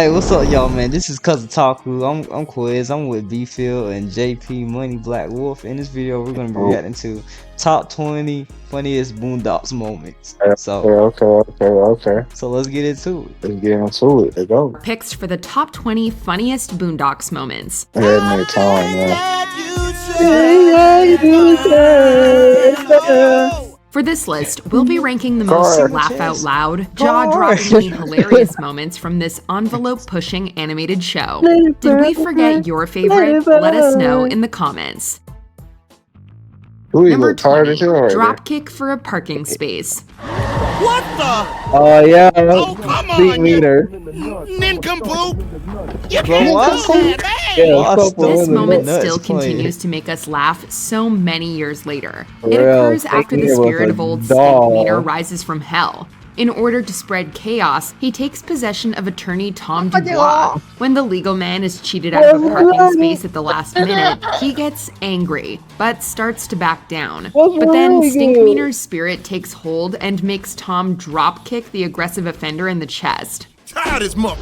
Hey, what's up, y'all, man? This is Cousin Taku. I'm Quiz. I'm with B-Field and JP Money Black Wolf. In this video, we're gonna be Oh, reacting to top 20 funniest Boondocks moments. okay, So, okay. let's get into it. Let's get into it. Let's go. Picks for the top 20 funniest Boondocks moments. I had no time, man. For this list, we'll be ranking the Car. most laugh out loud, jaw-droppingly hilarious moments from this envelope-pushing animated show. Did we forget your favorite? Let us know in the comments. Who you Number look tired 20, as hell right dropkick for a parking space. What the? Oh yeah, Oh, come speak on, meter. nincompoop! You Bro, can't what? do that, man! Yeah, Lost couple This of them. moment nuts still playing. continues to make us laugh so many years later. For It real, occurs after the Stinkmeaner was spirit a of old doll. Stinkmeaner rises from hell. In order to spread chaos, he takes possession of attorney Tom Dubois. When the legal man is cheated out of a parking space at the last minute, he gets angry, but starts to back down. But then Stinkmeaner's spirit takes hold and makes Tom drop kick the aggressive offender in the chest. Tired as muck.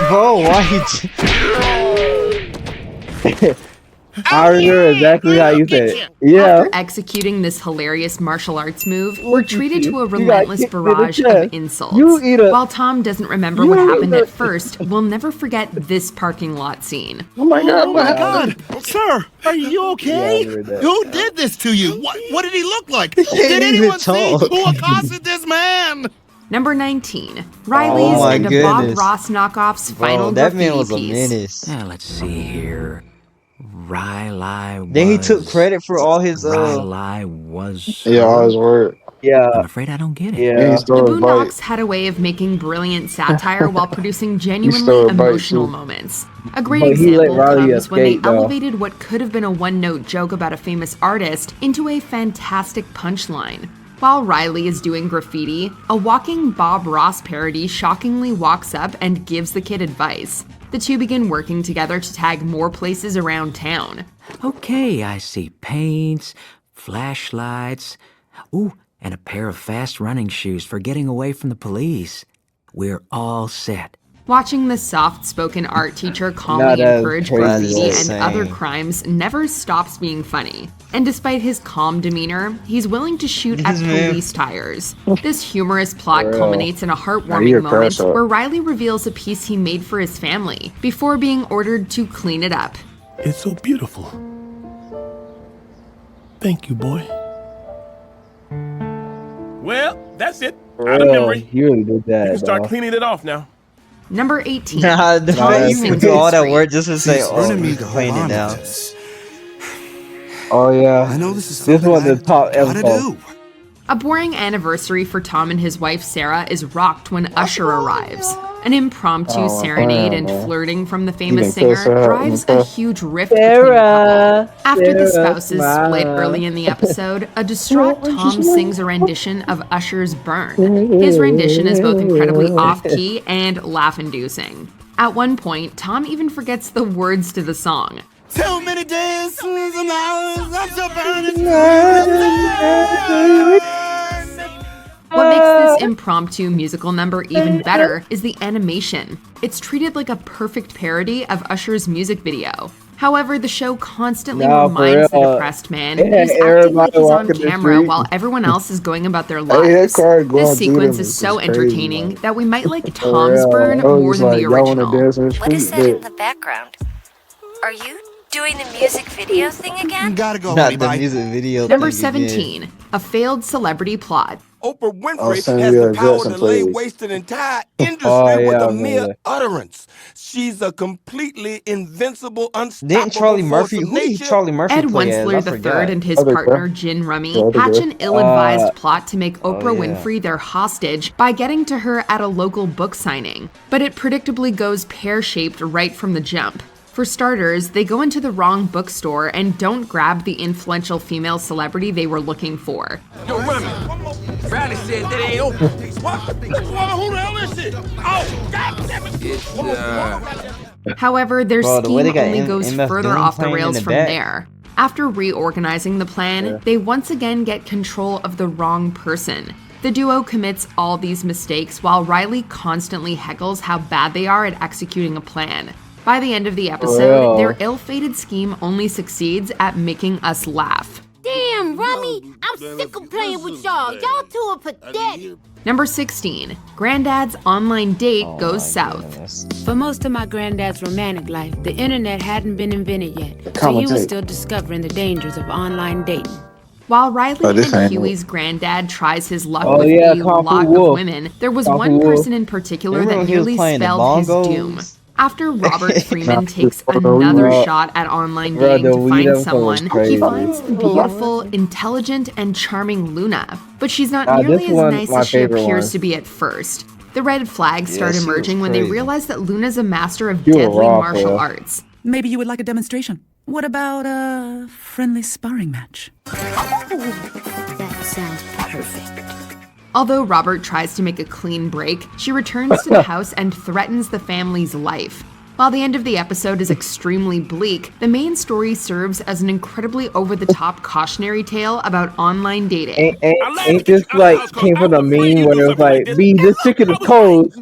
Bro, why he... I remember exactly how you said it. Yeah. After executing this hilarious martial arts move, we're treated to a You got relentless kicked in the barrage chest. of insults. You eat a- While Tom doesn't remember You what eat happened a- at first, we'll never forget this parking lot scene. Oh my god, Oh what my happened? God, sir, are you okay? Yeah, I remember that. Who did this to you? What did he look like? Did can't even anyone see talk. who accosted this man? Number 19. Riley's Oh my and a Bob goodness. Ross knockoff's final Bro, that graffiti man was a piece. menace. Now let's see here. Riley was. Then he took credit for all his, Riley was. Yeah, all his word. Yeah. I'm afraid I don't get it. And Yeah. he The stole his bike. Boondocks had a way of making brilliant satire while producing genuinely stole a bite, emotional too. moments. A great But he let example Riley comes when they escape, though. elevated what could have been a one-note joke about a famous artist into a fantastic punchline. While Riley is doing graffiti, a walking Bob Ross parody shockingly walks up and gives the kid advice. The two begin working together to tag more places around town. Okay, I see paints, flashlights. Ooh, and a pair of fast running shoes for getting away from the police. We're all set. Watching the soft-spoken art teacher Nah, calmly that's encourage crazy. graffiti That's and other insane. crimes never stops being funny. And despite his calm demeanor, he's willing to shoot at This man- police tires. This humorous plot For real. culminates in a Nah, he heartwarming a moment crash out. where Riley reveals a piece he made for his family before being ordered to clean it up. It's so beautiful. Thank you, boy. Well, that's it. Out of Real. memory. You really did that. You can start dog. cleaning it off now. Number 18. Nah, Tom you sings would do in all that Street. work just to say, She's oh, running me he's to hold playing it on to now. this. Oh yeah. I know this is This something one the I top gotta info. do. A boring anniversary for Tom and his wife Sarah is rocked when Usher arrives. An impromptu Oh, serenade and man. flirting from the famous can cuss singer her out drives in the a car. huge rift between the Sarah, couple. After the Sarah, spouses split smile. early in the episode, a distraught Tom sings a rendition of Usher's Burn. His rendition is both incredibly off-key and laugh-inducing. At one point, Tom even forgets the words to the song. Too many days, some hours, I'm so burning. What makes this impromptu musical number even better is the animation. It's treated like a perfect parody of Usher's music video. However, the show constantly Nah, for reminds the real. depressed man Yeah, who's acting everybody like he's on walking the camera street. while everyone else is going about their Hey, that lives. car going This through sequence them is so crazy, entertaining man. that we might like For Tom's real. Burn I was more just than like, the y'all wanna original. dance in the What is street, that in but- the background? Are you doing the music video thing again? Gotta go, Not honey, the bye. music video Number thing again. 17, a failed celebrity plot. Oprah Winfrey Samuel has the power Jackson to lay plays. waste an entire industry Oh, with yeah, a mere man. utterance. She's a completely invincible, unstoppable Didn't Charlie force Murphy, of who did nature. Charlie Murphy Ed play as? I Wensler forgot. III and his Other partner guy. Gin Rummy The other hatch guy. an ill-advised Uh, plot to make Oprah yeah. Winfrey their hostage by getting to her at a local book signing. But it predictably goes pear-shaped right from the jump. For starters, they go into the wrong bookstore and don't grab the influential female celebrity they were looking for. Yo, Remy, Riley said that ain't open. What? Who the hell is this? Oh, God damn it! However, their Bro, the way scheme they got only goes MF further Doom off the playing in rails the from back. there. After reorganizing the plan, they once again get control of the wrong person. The duo commits all these mistakes while Riley constantly heckles how bad they are at executing a plan. By the end of the episode, their ill-fated scheme only succeeds at making us laugh. Damn, Rummy, I'm sick of playing with y'all. Y'all two are pathetic. Number 16. Granddad's online date goes south. Goodness. For most of my granddad's romantic life, the internet hadn't been invented yet, so he was still discovering the dangers of online dating. While Riley this and ain't Huey's granddad tries his luck Oh, with yeah, a Kung Fu lot of Wolf. women, there was Kung one Fu Wolf. person in particular Remember that when he was nearly playing the spelled his bongos? doom. After Robert Freeman Nah, takes bro, another bro. shot at online Bro, dating the to weed find episode was someone, he crazy. finds the beautiful, intelligent, and charming Luna. But she's not Nah, nearly this as one, nice my as she favorite appears one. to be at first. The red flags Yeah, start she was emerging when they crazy. realize that Luna's a master of You were deadly raw, martial bro. arts. Maybe you would like a demonstration. What about a friendly sparring match? That sounds perfect. Although Robert tries to make a clean break, she returns to the house and threatens the family's life. While the end of the episode is extremely bleak, the main story serves as an incredibly over-the-top cautionary tale about online dating. Ain't this like came from the meme where it was like, be this chicken is cold.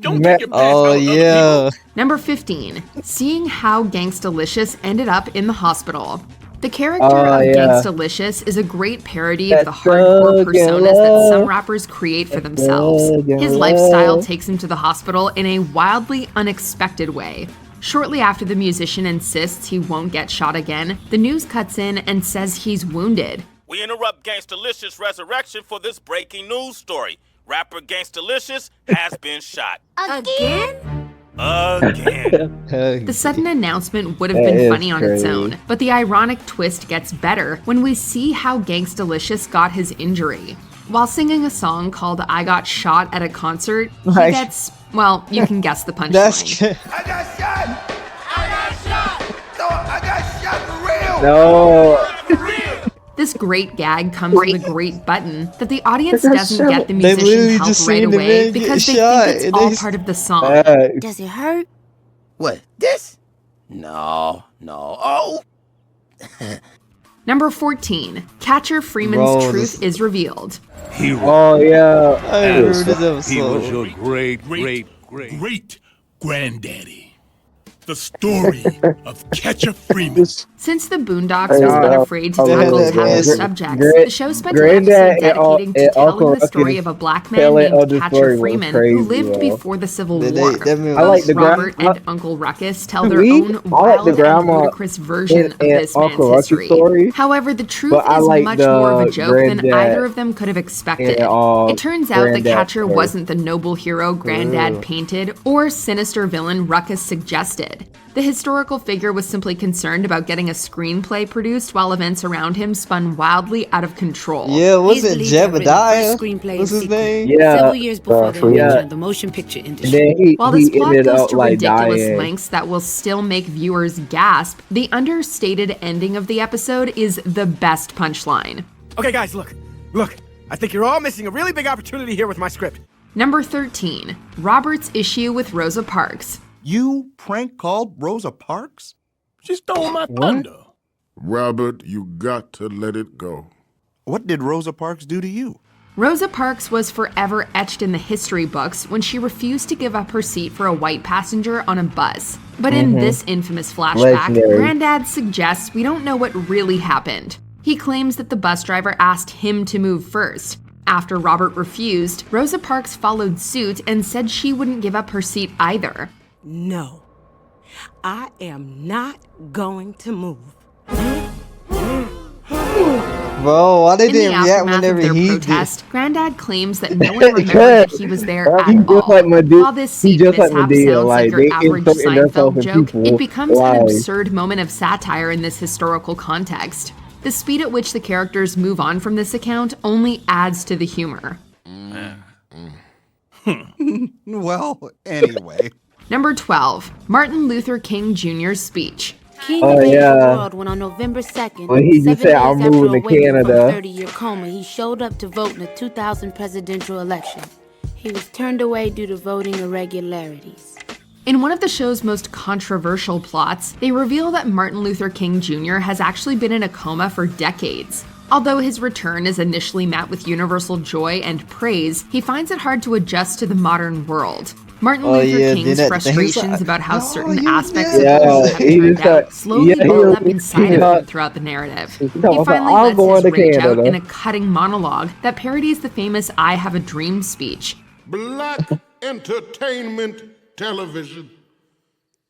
Oh yeah. Number 15. Seeing how Gangstalicious ended up in the hospital. The character Oh, of yeah. Gangstalicious is a great parody of the That's hardcore so personas that good. some rappers create for themselves. so His good. lifestyle takes him to the hospital in a wildly unexpected way. Shortly after the musician insists he won't get shot again, the news cuts in and says he's wounded. We interrupt Gangstalicious resurrection for this breaking news story. Rapper Gangstalicious has been shot. Again? Again. The sudden announcement would have That been is funny on its crazy. own, but the ironic twist gets better when we see how Gangstalicious got his injury. While singing a song called I Got Shot at a concert, he Like- gets, well, you can guess the That's punchline. good. I got shot! I got shot! No, I got shot for real! No. For real! This great gag comes with a great button that the audience They got doesn't shot. get the They musician literally help just right seen the away man get because they shot, think it's and all they- part of the song. Does it hurt? What, this? No. Oh! Number 14. Catcher Freeman's Bro, truth this- is revealed. Oh yeah. I remember this He was episode. your great granddaddy. The story of Catcher Freeman. Since the Boondocks was Yeah. unafraid to Oh, tackle yeah, taboo yeah. subjects, Gra- the show spent an Granddad episode and all- dedicating to and telling Uncle the story Ruckus of a black man telling named the Catcher story was Freeman who crazy, lived bro. before the Civil They- War. that movie I like Both the Robert gra- and Uncle Ruckus tell their Me? own I like wild the and grandma ludicrous version and of this man's Uncle Ruckus history. story, However, the truth but I is like much more of a the joke than granddad either of them could have expected. and, It turns out the granddad Catcher story. wasn't the noble hero Granddad Ugh. painted or sinister villain Ruckus suggested. The historical figure was simply concerned about getting a screenplay produced while events around him spun wildly out of control. Yeah, was it Easily got written Jebediah? first screenplay What's in his sequel. name? Yeah. Several years before the Freeman. invention of the motion picture And industry. then he While this plot ended goes up to like ridiculous dying. lengths that will still make viewers gasp, the understated ending of the episode is the best punchline. Okay, guys, look. I think you're all missing a really big opportunity here with my script. Number 13. Robert's issue with Rosa Parks. You prank called Rosa Parks? She stole my thunder. Robert, you got to let it go. What did Rosa Parks do to you? Rosa Parks was forever etched in the history books when she refused to give up her seat for a white passenger on a bus. But in this infamous flashback, Legendary. Granddad suggests we don't know what really happened. He claims that the bus driver asked him to move first. After Robert refused, Rosa Parks followed suit and said she wouldn't give up her seat either. No. I am not going to move. Bro, why they In the didn't react aftermath of whenever their he protest, Granddad claims that no one remembered Because that he was there he at just all. like Madea- While this he seat just like mishap Madea, sounds like like, your they average inserting Seinfeld themselves in joke, people it becomes an lives. absurd moment of satire in this historical context. The speed at which the characters move on from this account only adds to the humor. Well, anyway. Number 12. Martin Luther King Jr.'s speech. King Oh, invaded yeah. the world when on November 2nd, When he 7 just said, days "I'm after moving to awakening from a Canada." 30-year coma, he showed up to vote in the 2000 presidential election. He was turned away due to voting irregularities. In one of the show's most controversial plots, they reveal that Martin Luther King Jr. has actually been in a coma for decades. Although his return is initially met with universal joy and praise, he finds it hard to adjust to the modern world. Martin Luther King's frustrations about how certain aspects of the world have turned out slowly build up inside of him throughout the narrative. He finally lets his rage out in a cutting monologue that parodies the famous I Have a Dream speech. Black entertainment television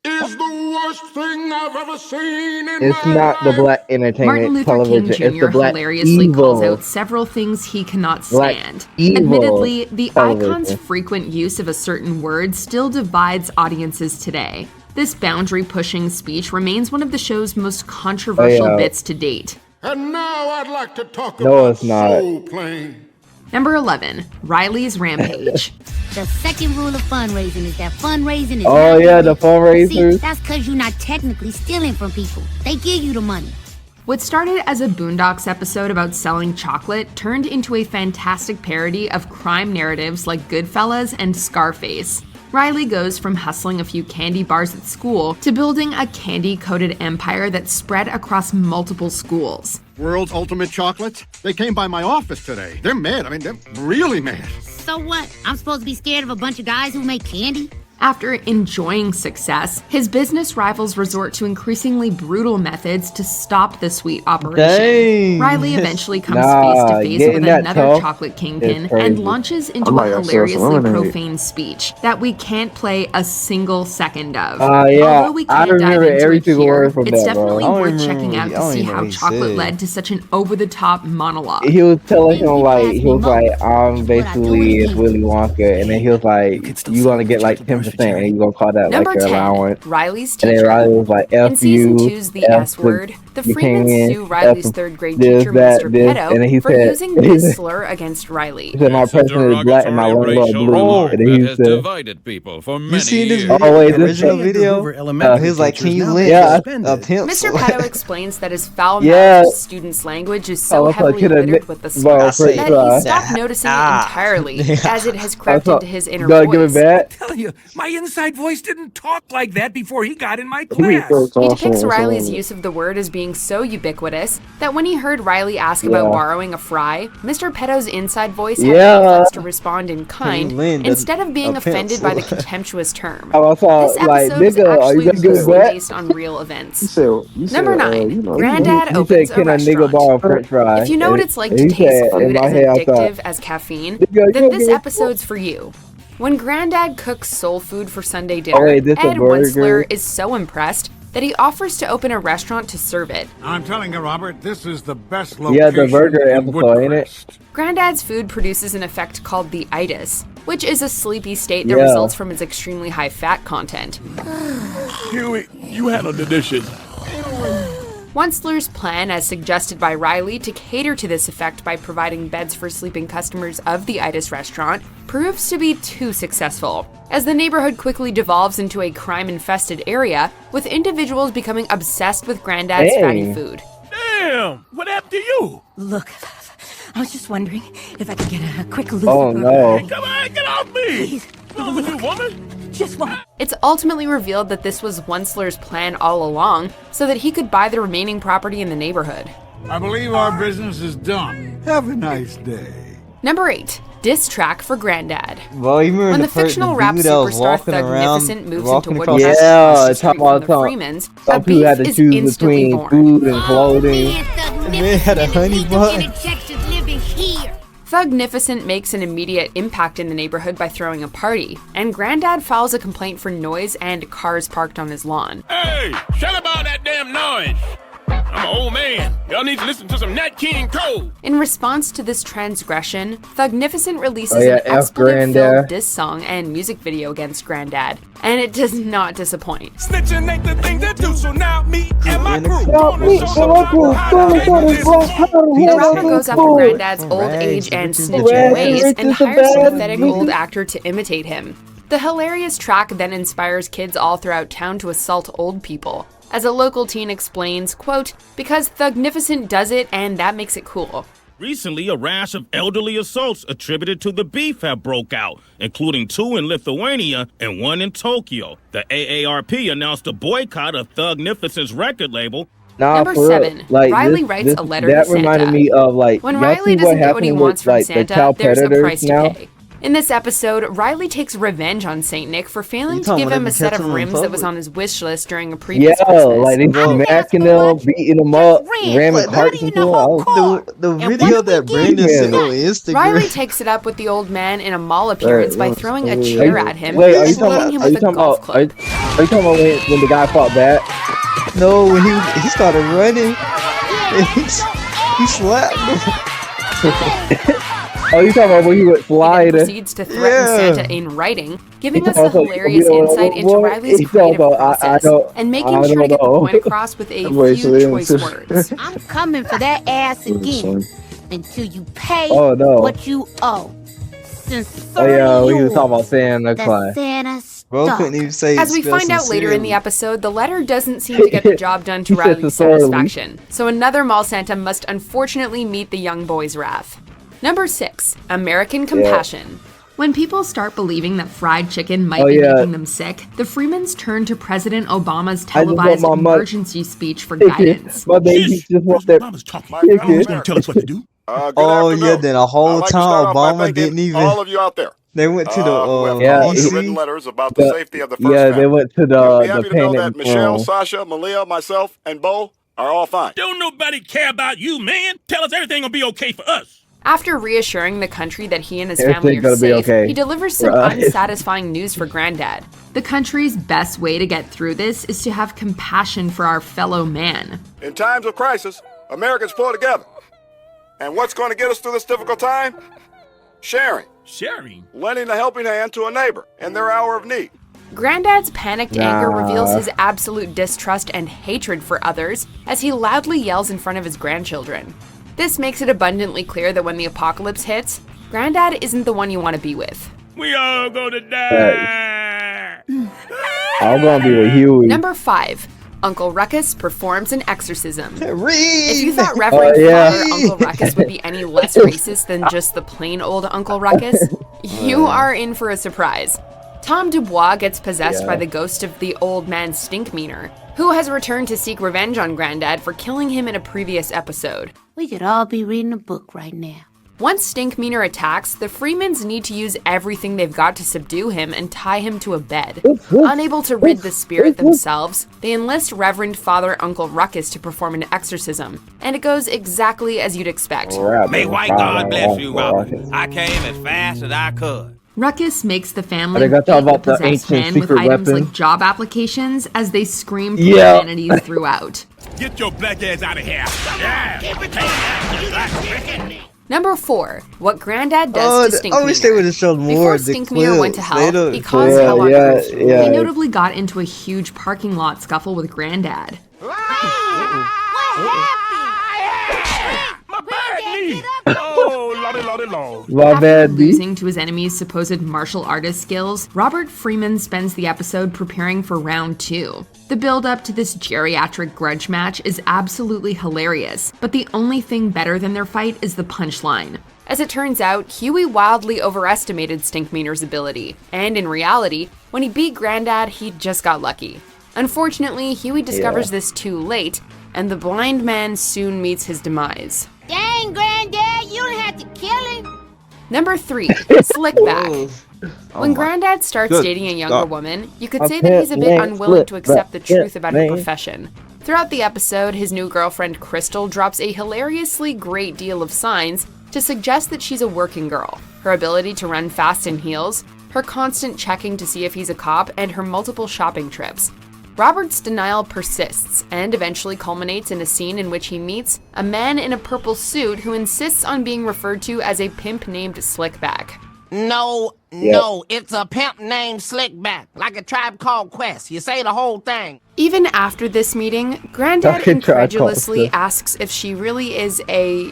is the worst thing I've ever seen in It's not the black entertainment Martin Luther television. King It's Jr. the black hilariously evil. calls out several things he cannot Black stand. evil Admittedly, the television. icon's frequent use of a certain word still divides audiences today. This boundary-pushing speech remains one of the show's most controversial bits to date. And now I'd like to talk No, about it's not. Soul Plane. Number 11, Riley's Rampage. The second rule of fundraising is that fundraising is Oh not yeah, the money. See, fundraisers. that's because you're not technically stealing from people. They give you the money. What started as a Boondocks episode about selling chocolate turned into a fantastic parody of crime narratives like Goodfellas and Scarface. Riley goes from hustling a few candy bars at school to building a candy-coated empire that spread across multiple schools. World's ultimate chocolates? They came by my office today. They're mad. I mean, they're really mad. So what? I'm supposed to be scared of a bunch of guys who make candy? After enjoying success, his business rivals resort to increasingly brutal methods to stop the sweet operation. Dang. Riley eventually comes Nah, face to face getting with that another tough chocolate kingpin is crazy. and launches into might a have hilariously self-eliminate. profane speech that we can't play a single second of. Yeah, Although we I can't dive remember into every it single here, word from it's that, bro. definitely I don't worth even checking out remember- I to see don't even know how what he chocolate said. led to such an over-the-top monologue. He was telling him I'm basically is Willy Wonka, and then he was like, you gonna get like 10%, and you gonna call that Number like your 10, allowance. Riley's And then teacher. Riley was like, In F season you, 2's The F S Word, the you Freemans can, sue Riley's F third grade this, teacher, that, Mr. this, Pedo, and then he for said- using this slur against Riley. He said my president is black and my landlord blue. And then he said, divided people for You seen this Oh, wait, this original video? He was like, can you lend a pencil? Mr. Pedo explains that his foul-mouthed Yeah. student's language is so Oh, that's like heavily kidda- littered with the bro, slur that French he stopped noticing it entirely, as it has crept into his inner Gotta give it voice. back. Tell you, my inside voice didn't talk like that before he got in my He class. He depicts Riley's use of the word as being so ubiquitous that when he heard Riley ask about Yeah. borrowing a fry, Mr. Pedo's inside voice had Yeah. the defense to respond in kind lend instead of being a offended by the pencil? contemptuous term. I was This like, episode is nigga, are you actually gonna give it loosely back? based on real events. You Number 9, Granddad He opens said, a can a nigga restaurant. borrow French fry? If you know what it's like And to he taste said, food in my as head, I addictive thought, as caffeine, Nigga, then you this give it- episode's for you. When Granddad cooks soul food for Sunday dinner, wait, this a Ed burger? Wensler is so impressed that he offers to open a restaurant to serve it. I'm telling you, Robert, this is the best Yeah, location the burger in episode, ain't it? Woodcrest. Granddad's food produces an effect called the itis, which is a sleepy state that Yeah. results from its extremely high fat content. Huey, you handle the dishes. Wensler's plan, as suggested by Riley, to cater to this effect by providing beds for sleeping customers of the Itis restaurant, proves to be too successful, as the neighborhood quickly devolves into a crime-infested area, with individuals becoming obsessed with Granddad's fatty food. Damn, what happened to you? Look, I was just wondering if I could get a quick look. Oh no. Come on, get off me! What's wrong with you, woman? Just one. It's ultimately revealed that this was Wensler's plan all along, so that he could buy the remaining property in the neighborhood. I believe our business is done. Have a nice day. Number 8, diss track for Granddad. Well, you remember When the the first fictional the rap dude that was superstar walking around, Thugnificent moves into walking Woodcrest across Yeah, across the street talking from the about Freemans, a some people beef had to is choose instantly between born. food and clothing. Man had a honey bun. Thugnificent makes an immediate impact in the neighborhood by throwing a party, and Granddad files a complaint for noise and cars parked on his lawn. Hey, shut up all that damn noise! I'm an old man. Y'all need to listen to some Nat King Cole. In response to this transgression, Thugnificent releases Oh, yeah, an F expletive-filled Granddad. diss song and music video against Granddad, and it does not disappoint. Snitching ain't the thing to do, so now me and my crew The rapper goes after Granddad's old age and snitching ways and hires a pathetic old actor to imitate him. The hilarious track then inspires kids all throughout town to assault old people. As a local teen explains, quote, because Thugnificent does it and that makes it cool. Recently, a rash of elderly assaults attributed to the beef have broke out, including 2 in Lithuania and 1 in Tokyo. The AARP announced a boycott of Thugnificent's record label Nah, Number for real. 7. Like, Riley this, writes this, a letter that to Santa. reminded me of like When y'all Riley see doesn't what get what he happened wants with from like the Santa, child there's a predators price to now. pay. In this episode, Riley takes revenge on Saint Nick for failing to talking give about him they a be set of catching 'em in rims that was public? on his wish list during a Yeah, previous Christmas. like they smacking them, beating them up, ramming Like, carts into them. I was The video that Brandon sent on Instagram. Riley takes it up with the old man in a mall appearance by throwing a Are chair you- at him Wait, are you and talking beating him about? Are you with a talking golf about? club. Are you talking about when the guy fought back? No, when he started running, he slapped him. Oh, you talking about when he went He flying? then proceeds to threaten Santa in writing, giving us a hilarious insight into Riley's creative process and making sure to get the point across with a few choice words. I'm coming for that ass again until you pay Oh, no. what you owe. Oh yeah, we Sincerely was talking about Santa the Claus. Santa Bro stuff. couldn't even say. As we spell find out later in the sincerely. episode, the letter doesn't seem to get the job done to He said Riley's sincerely. satisfaction, so another mall Santa must unfortunately meet the young boy's wrath. Number 6. American Compassion. When people start believing that fried chicken might be making them sick, the Freemans turn to President Obama's I just want televised my money. emergency speech for guidance. My baby just want that chicken. Gonna tell us what to do. Oh yeah, then a whole time Obama didn't even. All of you out there. They went to the who have Yeah, proposed DC. written letters about the safety of the first Yeah, family. they went to You'll be the happy to know that painted Michelle, room. Sasha, Malia, myself, and Bo are all fine. Don't nobody care about you, man. Tell us everything will be okay for us. After reassuring the country that he and his family Everything's are gonna be safe, okay. he delivers some Right. unsatisfying news for Granddad. The country's best way to get through this is to have compassion for our fellow man. In times of crisis, Americans pull together. And what's going to get us through this difficult time? Sharing. Sharing? Lending a helping hand to a neighbor in their hour of need. Granddad's panicked anger Nah. reveals his absolute distrust and hatred for others as he loudly yells in front of his grandchildren. This makes it abundantly clear that when the apocalypse hits, Granddad isn't the one you want to be with. We all gonna die. I'm gonna be with Huey. Number 5. Uncle Ruckus performs an exorcism. Read. If you thought Reverend yeah. Father Uncle Ruckus would be any less racist than just the plain old Uncle Ruckus, you are in for a surprise. Tom Dubois gets possessed by the ghost of the old man Stinkmeaner, who has returned to seek revenge on Granddad for killing him in a previous episode. We could all be reading a book right now. Once Stinkmeaner attacks, the Freemans need to use everything they've got to subdue him and tie him to a bed. Unable to rid the spirit themselves, they enlist Reverend Father Uncle Ruckus to perform an exorcism, and it goes exactly as you'd expect. May white God bless you, Robert. I came as fast as I could. Ruckus makes the Are family they gonna beat talk the about the possessed ancient man with secret items weapon? like job applications as they scream Yeah. profanities throughout. Get your black ass out of here. Yeah. Number 4. What Granddad does to Stinkmeaner. I wish they would have shown more Before of the Stinkmeaner went to clips. hell, They don't- he caused Yeah, hell on yeah, Earth. yeah. He notably got into a huge parking lot scuffle with Granddad. My bad knee. Oh, lordy, lordy, lord. My After bad, B. losing to his enemy's supposed martial artist skills, Robert Freeman spends the episode preparing for round 2. The build-up to this geriatric grudge match is absolutely hilarious, but the only thing better than their fight is the punchline. As it turns out, Huey wildly overestimated Stinkmeaner's ability, and in reality, when he beat Granddad, he just got lucky. Unfortunately, Huey discovers this too late, and the blind man soon meets his demise. Dang, Granddad, you don't have to kill him. Number 3, Slickback. When Granddad starts Good dating a younger God. woman, you could say that he's a bit can't unwilling slip to accept the back, truth about her man. profession. Throughout the episode, his new girlfriend Crystal drops a hilariously great deal of signs to suggest that she's a working girl. Her ability to run fast in heels, her constant checking to see if he's a cop, and her multiple shopping trips. Robert's denial persists and eventually culminates in a scene in which he meets a man in a purple suit who insists on being referred to as a pimp named Slickback. No, it's a pimp named Slickback, like a Tribe Called Quest. You say the whole thing. Even after this meeting, Granddad Okay, incredulously try asks if she really is a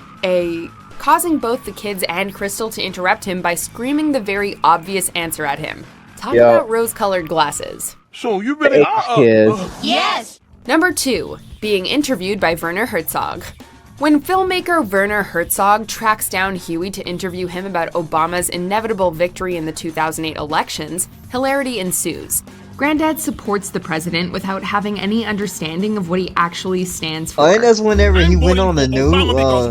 causing both the kids and Crystal to interrupt him by screaming the very obvious answer at him. Talk Yeah. about rose-colored glasses. So you really are. Kids. Yes. Number 2, being interviewed by Werner Herzog. When filmmaker Werner Herzog tracks down Huey to interview him about Obama's inevitable victory in the 2008 elections, hilarity ensues. Granddad supports the president without having any understanding of what he actually stands for. Oh, and that's whenever he went on the news. Went on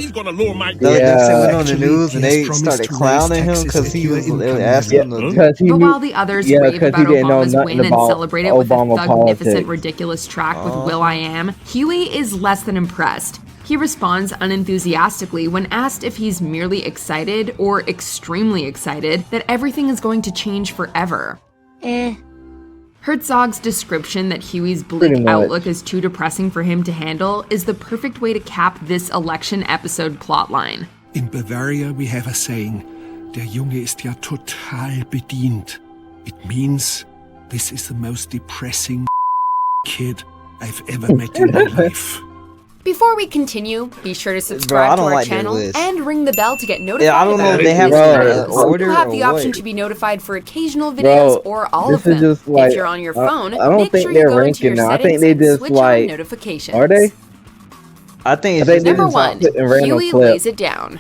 the news and they started clowning him because he was asking him to do. But while the others rave about Obama's win and celebrate it with a thugnificent, ridiculous track with Will.i.am, Huey is less than impressed. He responds unenthusiastically when asked if he's merely excited or extremely excited that everything is going to change forever. Herzog's description that Huey's bleak outlook is too depressing for him to handle is the perfect way to cap this election episode plotline. In Bavaria we have a saying, der Junge ist ja total bedient. It means this is the most depressing kid I've ever met in my life. Before we continue, be sure to subscribe to our channel and ring the bell to get notified. Yeah, I don't know if they have order. You have the option to be notified for occasional videos or all of them. If you're on your phone, make sure you go into your settings and switch on notifications. Are they? I think it's Number 1, Huey lays it down.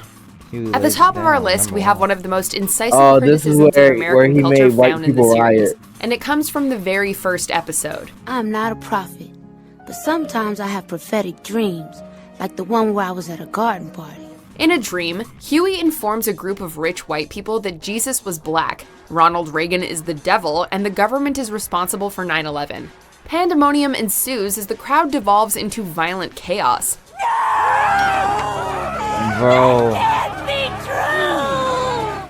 At the top of our list, we have one of the most incisive criticisms of American culture found in the series, and it comes from the very first episode. I'm not a prophet, but sometimes I have prophetic dreams, like the one where I was at a garden party. In a dream, Huey informs a group of rich white people that Jesus was black, Ronald Reagan is the devil, and the government is responsible for 9/11. Pandemonium ensues as the crowd devolves into violent chaos. Bro.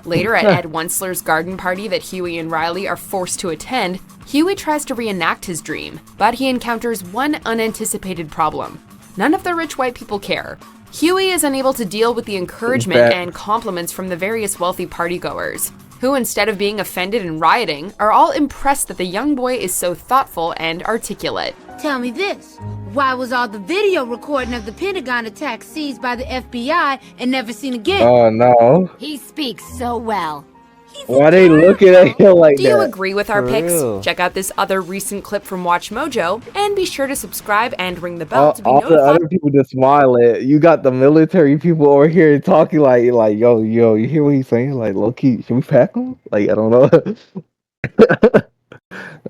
Later at Ed Wensler's garden party that Huey and Riley are forced to attend, Huey tries to reenact his dream, but he encounters one unanticipated problem. None of the rich white people care. Huey is unable to deal with the encouragement and compliments from the various wealthy partygoers, who instead of being offended and rioting, are all impressed that the young boy is so thoughtful and articulate. Tell me this, why was all the video recording of the Pentagon attack seized by the FBI and never seen again? Oh no. He speaks so well. Why they looking at him like that? Do you agree with our picks? Check out this other recent clip from Watch Mojo, and be sure to subscribe and ring the bell to be notified. All the other people just smiling. You got the military people over here talking like yo, you hear what he's saying? Like, low key, should we pack him? Like, I don't know.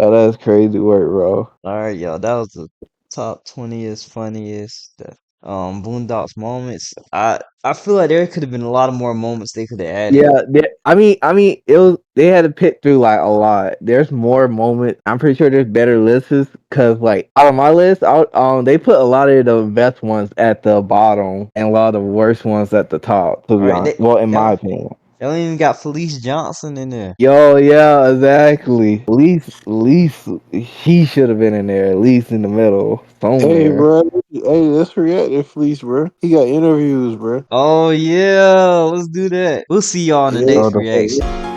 Oh, that's crazy work, bro. Alright, y'all, that was the top 20th funniest Boondocks moments. I feel like there could have been a lot of more moments they could have added. Yeah, I mean, it was they had to pick through like a lot. There's more moments. I'm pretty sure there's better lists because like out of my list, they put a lot of the best ones at the bottom and a lot of the worst ones at the top. To be honest, in my opinion. They don't even got Felice Johnson in there. Yo, yeah, exactly. At least he should have been in there. At least in the middle somewhere. Hey, bro. Hey, let's react to Fleece, bro. He got interviews, bro. Oh yeah, let's do that. We'll see y'all in the next reaction.